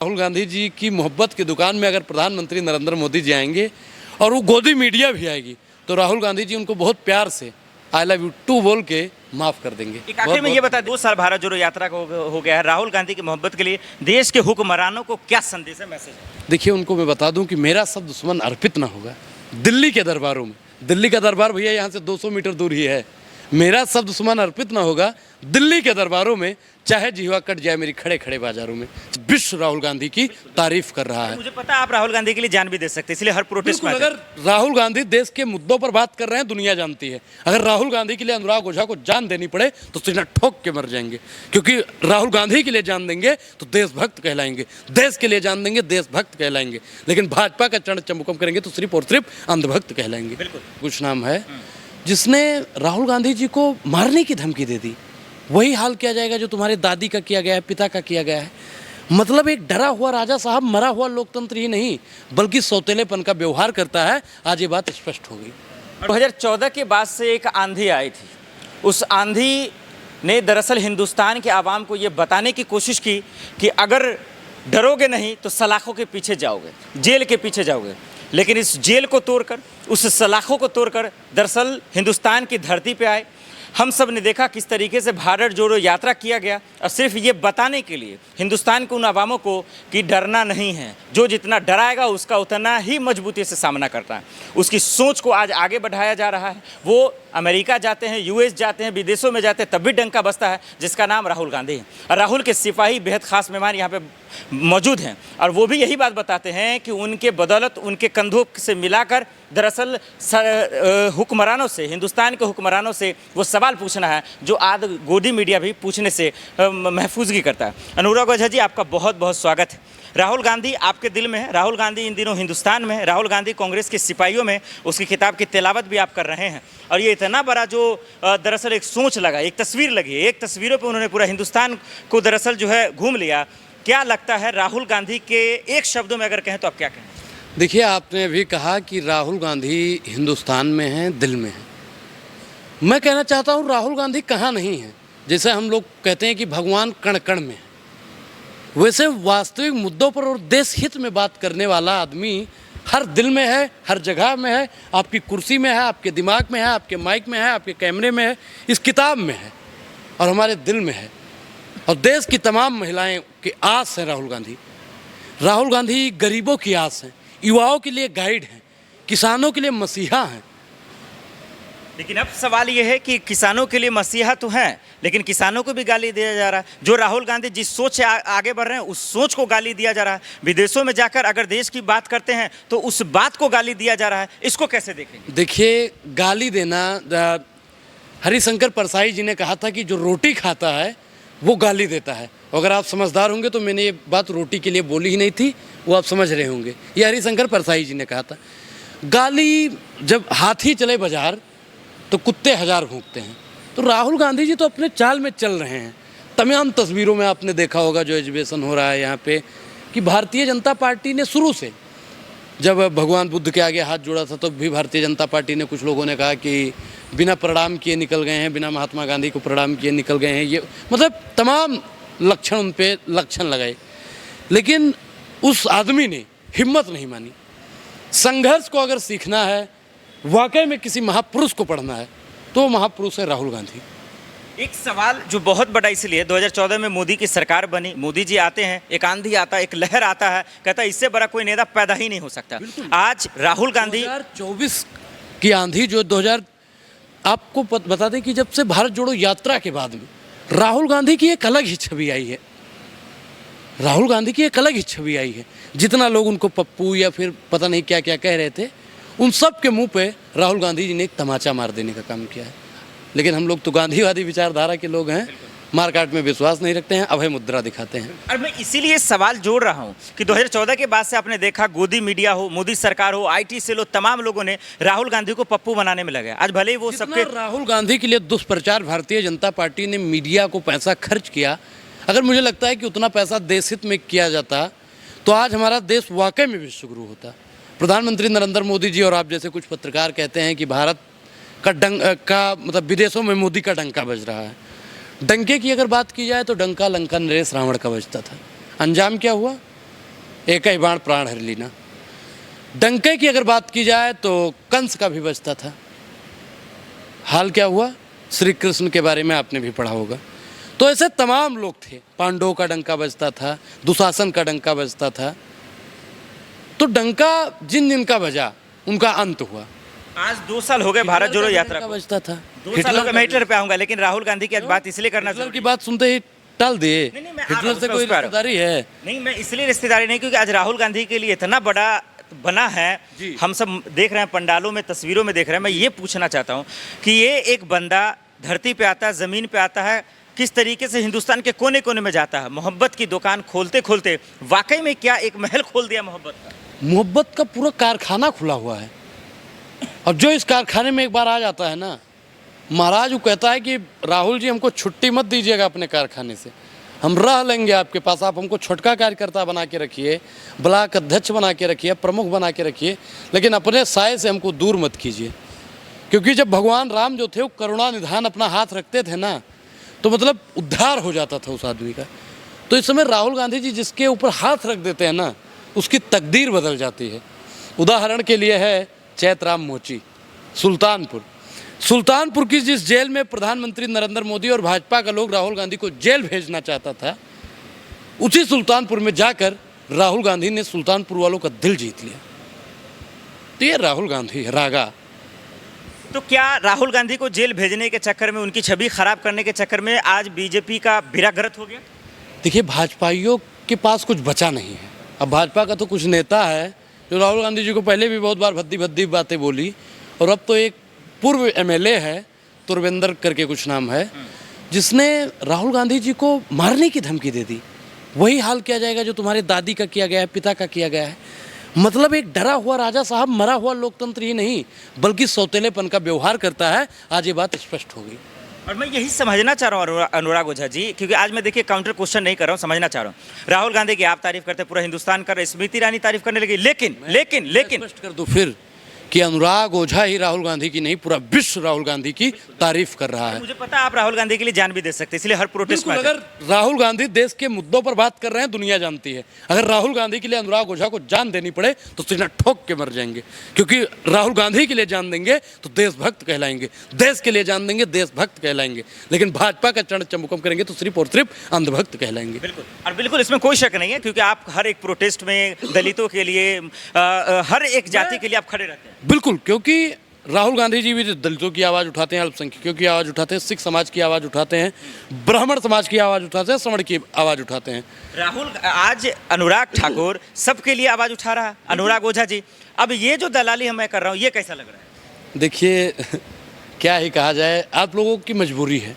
राहुल गांधी जी की मोहब्बत की दुकान में अगर प्रधानमंत्री नरेंद्र मोदी जी आएंगे और वो गोदी मीडिया भी आएगी तो राहुल गांधी जी उनको बहुत प्यार से आई लव यू टू बोल के माफ़ कर देंगे। एक आखिर में ये बता 2 साल भारत जोड़ो यात्रा हो गया है, राहुल गांधी की मोहब्बत के लिए देश के हुक्मरानों को क्या संदेश है, मैसेज है? देखिए, उनको मैं बता दूं कि मेरा सब दुश्मन अर्पित ना होगा दिल्ली के दरबारों में। दिल्ली का दरबार भैया यहाँ से 200 मीटर दूर ही है। मेरा सब दुश्मन अर्पित ना होगा दिल्ली के दरबारों में, चाहे जीवा कट जाए मेरी खड़े खड़े बाजारों में। विश्व राहुल गांधी की तारीफ कर रहा है। मुझे पता है आप राहुल गांधी के लिए जान भी दे सकते हैं, इसलिए हर प्रोटेस्ट में अगर राहुल गांधी देश के मुद्दों पर बात कर रहे हैं, दुनिया जानती है। अगर राहुल गांधी के लिए अनुराग ओझा को जान देनी पड़े तो सीना ठोक के मर जाएंगे, क्योंकि राहुल गांधी के लिए जान देंगे तो देशभक्त कहलाएंगे, देश के लिए जान देंगे देशभक्त कहलाएंगे, लेकिन भाजपा का चरण चंबुकम करेंगे तो सिर्फ और सिर्फ अंधभक्त कहलाएंगे। कुछ नाम है जिसने राहुल गांधी जी को मारने की धमकी दे दी, वही हाल किया जाएगा जो तुम्हारे दादी का किया गया है, पिता का किया गया है। मतलब एक डरा हुआ राजा साहब मरा हुआ लोकतंत्र ही नहीं बल्कि सौतेलेपन का व्यवहार करता है। आज ये बात स्पष्ट हो गई। 2014 के बाद से एक आंधी आई थी, उस आंधी ने दरअसल हिंदुस्तान के आवाम को ये बताने की कोशिश की कि अगर डरोगे नहीं तो सलाखों के पीछे जाओगे, जेल के पीछे जाओगे। लेकिन इस जेल को तोड़कर, उस सलाखों को तोड़कर दरअसल हिंदुस्तान की धरती पे आए। हम सब ने देखा किस तरीके से भारत जोड़ो यात्रा किया गया, और सिर्फ ये बताने के लिए हिंदुस्तान के उन अवामों को कि डरना नहीं है, जो जितना डराएगा उसका उतना ही मजबूती से सामना करता है। उसकी सोच को आज आगे बढ़ाया जा रहा है। वो अमेरिका जाते हैं, यूएस जाते हैं, विदेशों में जाते हैं, तब भी डंका बजता है, जिसका नाम राहुल गांधी है। और राहुल के सिपाही बेहद खास मेहमान यहाँ पे मौजूद हैं, और वो भी यही बात बताते हैं कि उनके बदौलत, उनके कंधों से मिलाकर दरअसल हुक्मरानों से, हिंदुस्तान के हुक्मरानों से वो सवाल पूछना है जो आज गोदी मीडिया भी पूछने से महफूजगी करता है। अनुराग ओझा जी, आपका बहुत बहुत स्वागत है। राहुल गांधी आपके दिल में है, राहुल गांधी इन दिनों हिंदुस्तान में है, राहुल गांधी कांग्रेस के सिपाहियों में, उसकी किताब की तिलावत भी आप कर रहे हैं। और ये इतना बड़ा जो दरअसल एक सोच लगा, एक तस्वीर लगी, एक तस्वीरों पे उन्होंने पूरा हिंदुस्तान को दरअसल जो है घूम लिया। क्या लगता है राहुल गांधी के एक शब्दों में अगर कहें तो आप क्या कहें? देखिए, आपने भी कहा कि राहुल गांधी हिंदुस्तान में हैं, दिल में हैं। मैं कहना चाहता हूँ राहुल गांधी कहाँ नहीं है। जैसे हम लोग कहते हैं कि भगवान कण कण में है, वैसे वास्तविक मुद्दों पर और देश हित में बात करने वाला आदमी हर दिल में है, हर जगह में है। आपकी कुर्सी में है, आपके दिमाग में है, आपके माइक में है, आपके कैमरे में है, इस किताब में है और हमारे दिल में है। और देश की तमाम महिलाएं की आस है राहुल गांधी। राहुल गांधी गरीबों की आस है, युवाओं के लिए गाइड हैं, किसानों के लिए मसीहा हैं। लेकिन अब सवाल यह है कि किसानों के लिए मसीहा तो हैं, लेकिन किसानों को भी गाली दिया जा रहा है। जो राहुल गांधी जिस सोच से आगे बढ़ रहे हैं, उस सोच को गाली दिया जा रहा है। विदेशों में जाकर अगर देश की बात करते हैं तो उस बात को गाली दिया जा रहा है। इसको कैसे देखेंगे? देखिए, गाली देना, हरिशंकर परसाई जी ने कहा था कि जो रोटी खाता है वो गाली देता है। अगर आप समझदार होंगे तो मैंने ये बात रोटी के लिए बोली ही नहीं थी, वो आप समझ रहे होंगे। ये हरिशंकर परसाई जी ने कहा था। गाली, जब हाथी चले बाजार तो कुत्ते हजार भौंकते हैं। तो राहुल गांधी जी तो अपने चाल में चल रहे हैं। तमाम तस्वीरों में आपने देखा होगा जो एग्जीबिशन हो रहा है यहाँ पे, कि भारतीय जनता पार्टी ने शुरू से, जब भगवान बुद्ध के आगे हाथ जोड़ा था तो भी भारतीय जनता पार्टी ने, कुछ लोगों ने कहा कि बिना प्रणाम किए निकल गए हैं, बिना महात्मा गांधी को प्रणाम किए निकल गए हैं। ये मतलब तमाम लक्षण उन पे लक्षण लगाए, लेकिन उस आदमी ने हिम्मत नहीं मानी। संघर्ष को अगर सीखना है, वाकई में किसी महापुरुष को पढ़ना है, तो महापुरुष है राहुल गांधी। एक सवाल जो बहुत बड़ा इसलिए, 2014 में मोदी की सरकार बनी, मोदी जी आते हैं, एक आंधी आता है, एक लहर आता है, कहता है इससे बड़ा कोई नेता पैदा ही नहीं हो सकता। आज राहुल गांधी 2024 की आंधी जो 2000, आपको बता दें कि जब से भारत जोड़ो यात्रा के बाद में राहुल गांधी की एक अलग ही छवि आई है। राहुल गांधी की एक अलग ही छवि आई है। जितना लोग उनको पप्पू या फिर पता नहीं क्या क्या कह रहे थे, उन सब के मुंह पे राहुल गांधी जी ने एक तमाचा मार देने का काम किया है। लेकिन हम लोग तो गांधीवादी विचारधारा के लोग हैं, मारकाट में विश्वास नहीं रखते हैं, अभय मुद्रा दिखाते हैं। और मैं इसीलिए सवाल जोड़ रहा हूं कि 2014 के बाद से आपने देखा, गोदी मीडिया हो, मोदी सरकार हो, आईटी सेल हो, तमाम लोगों ने राहुल गांधी को पप्पू बनाने में लगे। आज भले ही वो सबके राहुल गांधी के लिए दुष्प्रचार भारतीय जनता पार्टी ने मीडिया को पैसा खर्च किया, अगर मुझे लगता है कि उतना पैसा देश हित में किया जाता तो आज हमारा देश वाकई में विश्वगुरु होता। प्रधानमंत्री नरेंद्र मोदी जी और आप जैसे कुछ पत्रकार कहते हैं कि भारत का मतलब विदेशों में मोदी का डंका बज रहा है। डंके की अगर बात की जाए तो डंका लंका नरेश रावण का बजता था। अंजाम क्या हुआ? एक ही बाण प्राण हर लीना। डंके की अगर बात की जाए तो कंस का भी बचता था। हाल क्या हुआ, श्री कृष्ण के बारे में आपने भी पढ़ा होगा। तो ऐसे तमाम लोग थे, पांडवों का डंका बजता था, दुशासन का डंका बजता था। तो डंका जिन जिन का बजा उनका अंत हुआ। आज 2 साल हो गए भारत जोड़ो यात्रा का को। बजता था। 2 साल हो गए, मैं हिटलर पे आऊंगा, लेकिन राहुल गांधी की आज बात इसलिए करना हिटलर जरूरी की बात सुनते ही टाल दिए। नहीं, मैं आ रहा हिटलर हूं, से उस कोई पर आ रहा हूं। रिश्तेदारी है? नहीं, मैं इसलिए रिश्तेदारी नहीं, क्योंकि आज राहुल गांधी के लिए इतना बड़ा बना है, जी। हम सब देख रहे हैं, पंडालों में, तस्वीरों में देख रहे हैं। मैं ये पूछना चाहता हूँ कि ये एक बंदा धरती पे आता है, ज़मीन पे आता है, किस तरीके से हिंदुस्तान के कोने कोने में जाता है, मोहब्बत की दुकान खोलते खोलते वाकई में क्या एक महल खोल दिया मोहब्बत का। मोहब्बत का पूरा कारखाना खुला हुआ है। और जो इस कारखाने में एक बार आ जाता है ना, महाराज वो कहता है कि राहुल जी हमको छुट्टी मत दीजिएगा अपने कारखाने से, हम रह लेंगे आपके पास, आप हमको छोटका कार्यकर्ता बना के रखिए, ब्लॉक अध्यक्ष बना के रखिए, प्रमुख बना के रखिए, लेकिन अपने साय से हमको दूर मत कीजिए। क्योंकि जब भगवान राम जो थे वो करुणा निधान अपना हाथ रखते थे ना, तो मतलब उद्धार हो जाता था उस आदमी का। तो इस समय राहुल गांधी जी जिसके ऊपर हाथ रख देते हैं ना, उसकी तकदीर बदल जाती है। उदाहरण के लिए है चैतराम मोची, सुल्तानपुर की जिस जेल में प्रधानमंत्री नरेंद्र मोदी और भाजपा का लोग राहुल गांधी को जेल भेजना चाहता था, उसी सुल्तानपुर में जाकर राहुल गांधी ने सुल्तानपुर वालों का दिल जीत लिया। तो ये राहुल गांधी है, रागा। तो क्या राहुल गांधी को जेल भेजने के चक्कर में, उनकी छवि खराब करने के चक्कर में आज बीजेपी का बेड़ा गर्क हो गया? देखिए, भाजपाइयों के पास कुछ बचा नहीं है। अब भाजपा का तो कुछ नेता है जो राहुल गांधी जी को पहले भी बहुत बार भद्दी भद्दी बातें बोली, और अब तो एक पूर्व एमएलए है, तुरवेंद्र करके कुछ नाम है, जिसने राहुल गांधी जी को मारने की धमकी दे दी। वही हाल किया जाएगा जो तुम्हारे दादी का किया गया है, पिता का किया गया है। मतलब एक डरा हुआ राजा साहब मरा हुआ लोकतंत्र ही नहीं बल्कि सौतेलेपन का व्यवहार करता है। आज ये बात स्पष्ट हो गई। और मैं यही समझना चाह रहा हूँ अनुराग ओझा जी, क्योंकि आज मैं देखिए काउंटर क्वेश्चन नहीं कर रहा हूँ, समझना चाह रहा हूँ। राहुल गांधी की आप तारीफ करते, पूरा हिंदुस्तान कर, स्मृति ईरानी तारीफ करने लगी, लेकिन स्पष्ट कर दूं फिर कि अनुराग ओझा ही राहुल गांधी की नहीं, पूरा विश्व राहुल गांधी की तारीफ कर रहा है। मुझे पता है आप राहुल गांधी के लिए जान भी दे सकते, इसलिए हर प्रोटेस्ट में अगर राहुल गांधी देश के मुद्दों पर बात कर रहे हैं, दुनिया जानती है। अगर राहुल गांधी के लिए अनुराग ओझा को जान देनी पड़े तो सीना ठोक के मर जाएंगे, क्योंकि राहुल गांधी के लिए जान देंगे तो देशभक्त कहलाएंगे, देश के लिए जान देंगे देशभक्त कहलाएंगे, लेकिन भाजपा का चरण चमुकम करेंगे तो सिर्फ और सिर्फ अंधभक्त कहलाएंगे। बिल्कुल, और बिल्कुल इसमें कोई शक नहीं है, क्योंकि आप हर एक प्रोटेस्ट में दलितों के लिए, हर एक जाति के लिए आप खड़े रहते हैं। बिल्कुल, क्योंकि राहुल गांधी जी भी दलितों की आवाज़ उठाते हैं, अल्पसंख्यकों की आवाज़ उठाते हैं, सिख समाज की आवाज़ उठाते हैं, ब्राह्मण समाज की आवाज़ उठाते हैं, सवर्ण की आवाज़ उठाते हैं। राहुल आज अनुराग ठाकुर सबके लिए आवाज़ उठा रहा है। अनुराग ओझा जी, अब ये जो दलाली मैं कर रहा हूँ, ये कैसा लग रहा है? देखिए, क्या ही कहा जाए, आप लोगों की मजबूरी है,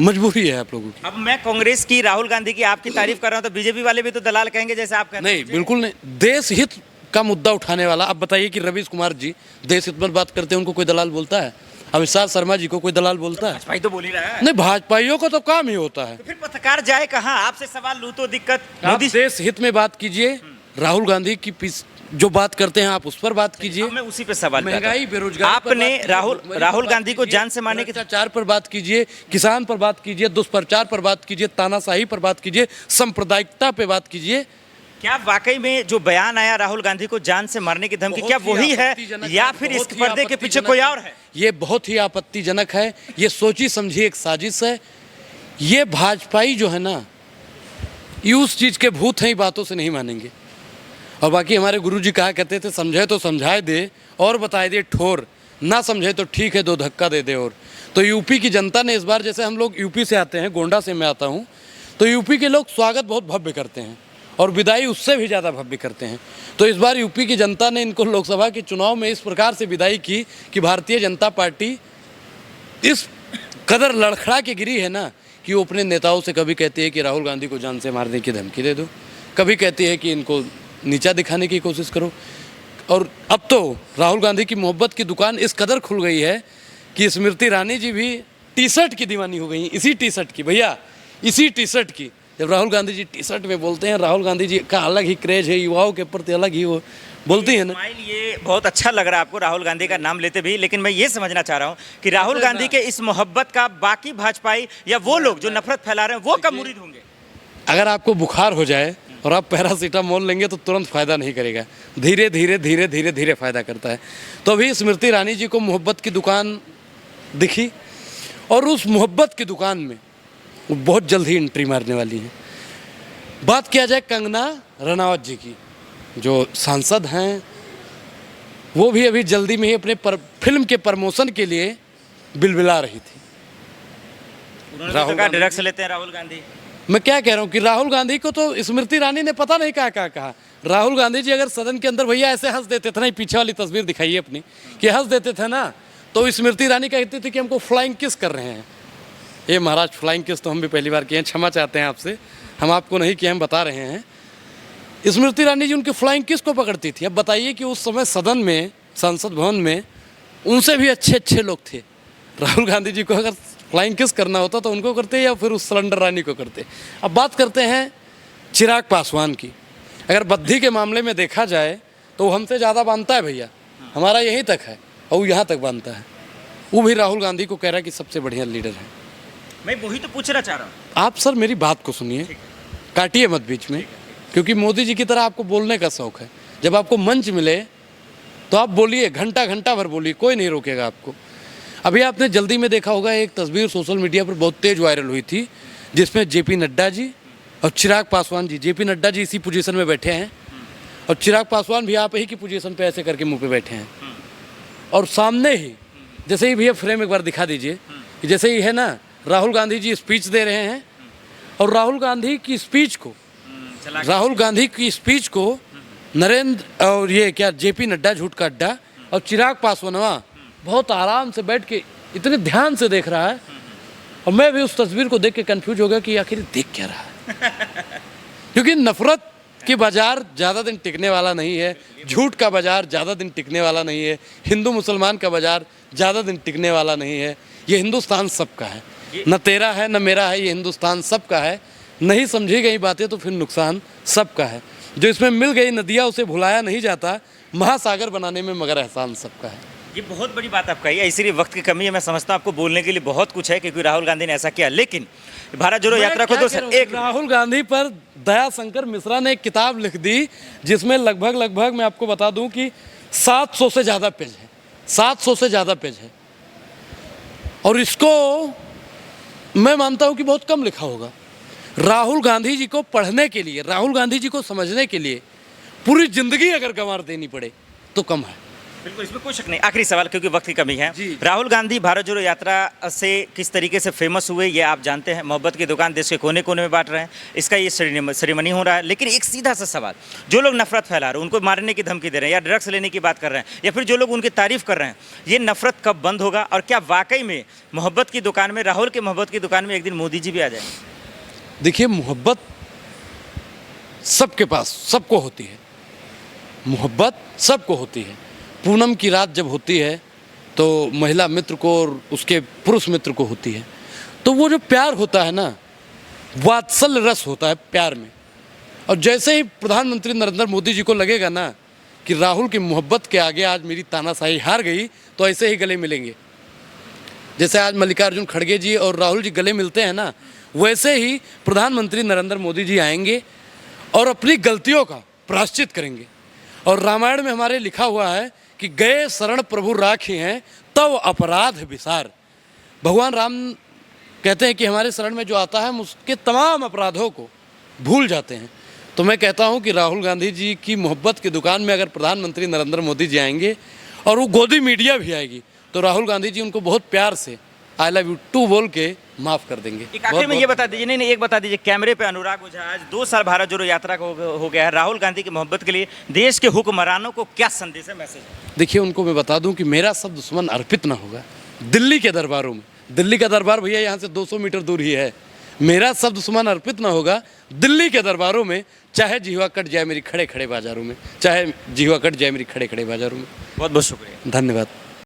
मजबूरी है आप लोगों की। अब मैं कांग्रेस की, राहुल गांधी की आपकी तारीफ कर रहा हूँ, तो बीजेपी वाले भी तो दलाल कहेंगे जैसे आप कहते हैं। नहीं, बिल्कुल नहीं। देश हित का मुद्दा उठाने वाला, अब बताइए कि रवीश कुमार जी देश हित पर बात करते हैं, उनको कोई दलाल बोलता है? अविश्वास शर्मा जी को कोई दलाल बोलता है? भाजपा तो बोल ही रहा है। नहीं, भाजपाइयों का तो काम ही होता है। तो फिर पत्रकार जाए कहाँ? आपसे सवाल लूँ तो दिक्कत। आप देश हित में बात कीजिए, राहुल गांधी की जो बात करते हैं आप उस पर बात कीजिए। मैं उसी पे सवाल, महंगाई, बेरोजगारी, आपने राहुल गांधी को जान से मारने के भ्रष्टाचार पर बात कीजिए, किसान पर बात कीजिए, दुष्प्रचार पर बात कीजिए, तानाशाही पर बात कीजिए, सांप्रदायिकता पे बात कीजिए। क्या वाकई में जो बयान आया राहुल गांधी को जान से मारने की धमकी, क्या वही है या फिर इस पर्दे के पीछे कोई और है? ये बहुत ही आपत्तिजनक है, ये सोची समझी एक साजिश है। ये भाजपाई जो है ना, ये उस चीज के भूत हैं, बातों से नहीं मानेंगे। और बाकी हमारे गुरुजी कहा करते थे, समझे तो समझाए दे और बताए दे ठोर, ना समझे तो ठीक है दो धक्का दे दे। और तो यूपी की जनता ने इस बार, जैसे हम लोग यूपी से आते हैं, गोंडा से मैं आता हूँ, तो यूपी के लोग स्वागत बहुत भव्य करते हैं और विदाई उससे भी ज़्यादा भव्य करते हैं। तो इस बार यूपी की जनता ने इनको लोकसभा के चुनाव में इस प्रकार से विदाई की कि भारतीय जनता पार्टी इस कदर लड़खड़ा के गिरी है ना, कि वो अपने नेताओं से कभी कहती है कि राहुल गांधी को जान से मारने की धमकी दे दो, कभी कहती है कि इनको नीचा दिखाने की कोशिश करो। और अब तो राहुल गांधी की मोहब्बत की दुकान इस कदर खुल गई है कि स्मृति ईरानी जी भी टी शर्ट की दीवानी हो गई, इसी टी शर्ट की, भैया इसी टी शर्ट की। जब Rahul Gandhi G T shirt में बोलते हैं, राहुल गांधी जी का अलग ही क्रेज है, युवाओं के प्रति अलग ही वो बोलती है ना। ये बहुत अच्छा लग रहा है आपको राहुल गांधी का नाम लेते भी, लेकिन मैं ये समझना चाह रहा हूँ कि राहुल गांधी के इस मोहब्बत का बाकी भाजपाई या वो लोग जो नफरत फैला रहे हैं, वो कब मुरीद होंगे? अगर आपको बुखार हो जाए और आप पैरासीटामोल लेंगे तो तुरंत फ़ायदा नहीं करेगा, धीरे धीरे धीरे धीरे धीरे फ़ायदा करता है। तो अभी स्मृति ईरानी जी को मोहब्बत की दुकान दिखी और उस मोहब्बत की दुकान में वो बहुत जल्द ही एंट्री मारने वाली हैं। बात किया जाए कंगना रनावत जी की, जो सांसद हैं, वो भी अभी जल्दी में ही अपने फिल्म के प्रमोशन के लिए बिलबिला रही थी। राहुल गांधी ड्रग्स लेते हैं राहुल गांधी। मैं क्या कह रहा हूँ कि राहुल गांधी को तो स्मृति ईरानी ने पता नहीं क्या कहा। राहुल गांधी जी अगर सदन के अंदर भैया ऐसे हंस देते थे ना, पीछे वाली तस्वीर दिखाइए अपनी, कि हंस देते थे ना, तो स्मृति ईरानी कहती थी कि हमको फ्लाइंग किस कर रहे हैं। ये महाराज फ्लाइंग किस तो हम भी पहली बार किए हैं, क्षमा चाहते हैं आपसे, हम आपको नहीं किए, हम बता रहे हैं। स्मृति ईरानी जी उनकी फ्लाइंग किस को पकड़ती थी। अब बताइए कि उस समय सदन में, संसद भवन में उनसे भी अच्छे अच्छे लोग थे। राहुल गांधी जी को अगर फ्लाइंग किस करना होता तो उनको करते या फिर उस सिलेंडर रानी को करते। अब बात करते हैं चिराग पासवान की। अगर बद्धी के मामले में देखा जाए तो वो हमसे ज़्यादा बांधता है भैया, हमारा यहीं तक है और वो यहाँ तक बांधता है। वो भी राहुल गांधी को कह रहा है कि सबसे बढ़िया लीडर है। मैं वही तो पूछना चाह रहा हूँ। आप सर मेरी बात को सुनिए, काटिए मत बीच में, क्योंकि मोदी जी की तरह आपको बोलने का शौक़ है। जब आपको मंच मिले तो आप बोलिए, घंटा घंटा भर बोलिए, कोई नहीं रोकेगा आपको। अभी आपने जल्दी में देखा होगा एक तस्वीर सोशल मीडिया पर बहुत तेज़ वायरल हुई थी, जिसमें जेपी नड्डा जी और चिराग पासवान जी, जेपी नड्डा जी इसी पोजीशन में बैठे हैं और चिराग पासवान भी आप ही की पोजीशन पे ऐसे करके मुंह पे बैठे हैं। और सामने ही जैसे ही भैया फ्रेम एक बार दिखा दीजिए, कि जैसे ही है ना, राहुल गांधी जी स्पीच दे रहे हैं और राहुल गांधी की स्पीच को नरेंद्र और ये क्या जेपी नड्डा, झूठ का अड्डा, और चिराग पासवान बहुत आराम से बैठ के इतने ध्यान से देख रहा है। और मैं भी उस तस्वीर को देख के कंफ्यूज हो गया कि आखिर देख क्या रहा है। क्योंकि नफरत की बाजार ज़्यादा दिन टिकने वाला नहीं है, झूठ का बाजार ज़्यादा दिन टिकने वाला नहीं है, हिंदू मुसलमान का बाजार ज़्यादा दिन टिकने वाला नहीं है। ये हिंदुस्तान सबका है, न तेरा है न मेरा है, ये हिंदुस्तान सबका है। नहीं समझी गई बातें तो फिर नुकसान सबका है। जो इसमें मिल गई नदियाँ उसे भुलाया नहीं जाता, महासागर बनाने में मगर एहसान सबका है। ये बहुत बड़ी बात आप कही है, इसीलिए वक्त की कमी है। मैं समझता हूँ आपको बोलने के लिए बहुत कुछ है, क्योंकि राहुल गांधी ने ऐसा किया। लेकिन भारत जोड़ो यात्रा को तो एक राहुल गांधी पर दया शंकर मिश्रा ने एक किताब लिख दी, जिसमें लगभग मैं आपको बता दूं कि 700 से ज़्यादा पेज है, 700 से ज़्यादा पेज है। और इसको मैं मानता हूं कि बहुत कम लिखा होगा। राहुल गांधी जी को पढ़ने के लिए, राहुल गांधी जी को समझने के लिए पूरी जिंदगी अगर गंवार देनी पड़े तो कम है। बिल्कुल, इसमें कोई शक नहीं। आखिरी सवाल, क्योंकि वक्त की कमी है। राहुल गांधी भारत जोड़ो यात्रा से किस तरीके से फेमस हुए ये आप जानते हैं। मोहब्बत की दुकान देश के कोने कोने में बांट रहे हैं, इसका ये सेरेमनी हो रहा है। लेकिन एक सीधा सा सवाल, जो लोग नफरत फैला रहे हैं, उनको मारने की धमकी दे रहे हैं या ड्रग्स लेने की बात कर रहे हैं, या फिर जो लोग उनकी तारीफ कर रहे हैं, ये नफरत कब बंद होगा? और क्या वाकई में मोहब्बत की दुकान में, राहुल के मोहब्बत की दुकान में एक दिन मोदी जी भी आ जाएंगे? देखिए, मोहब्बत सबके पास, सबको होती है, मोहब्बत सबको होती है। पूनम की रात जब होती है तो महिला मित्र को और उसके पुरुष मित्र को होती है। तो वो जो प्यार होता है ना, वात्सल्य रस होता है प्यार में। और जैसे ही प्रधानमंत्री नरेंद्र मोदी जी को लगेगा ना कि राहुल की मोहब्बत के आगे आज मेरी तानाशाही हार गई, तो ऐसे ही गले मिलेंगे। जैसे आज मल्लिकार्जुन खड़गे जी और राहुल जी गले मिलते हैं ना, वैसे ही प्रधानमंत्री नरेंद्र मोदी जी आएंगे और अपनी गलतियों का प्रायश्चित करेंगे। और रामायण में हमारे लिखा हुआ है कि गए शरण प्रभु राखी हैं तब अपराध विसार। भगवान राम कहते हैं कि हमारे शरण में जो आता है हम उसके तमाम अपराधों को भूल जाते हैं। तो मैं कहता हूं कि राहुल गांधी जी की मोहब्बत की दुकान में अगर प्रधानमंत्री नरेंद्र मोदी जी आएंगे और वो गोदी मीडिया भी आएगी, तो राहुल गांधी जी उनको बहुत प्यार से आई लव यू टू बोल के माफ़ कर देंगे। एक आखिर में ये बता दीजिए, नहीं एक बता दीजिए, कैमरे पे अनुराग ओझा, आज 2 साल भारत जोड़ो यात्रा हो गया है। राहुल गांधी की मोहब्बत के लिए देश के हुक्मरानों को क्या संदेश है, मैसेज? देखिए, उनको मैं बता दूं कि मेरा सब दुश्मन अर्पित ना होगा दिल्ली के दरबारों में। दिल्ली का दरबार भैया यहाँ से 200 मीटर दूर ही है। मेरा सब दुश्मन अर्पित ना होगा दिल्ली के दरबारों में, चाहे जीवा कट जाए मेरी खड़े खड़े बाजारों में, चाहे जीवा कट जाए मेरी खड़े खड़े बाजारों में। बहुत बहुत शुक्रिया, धन्यवाद।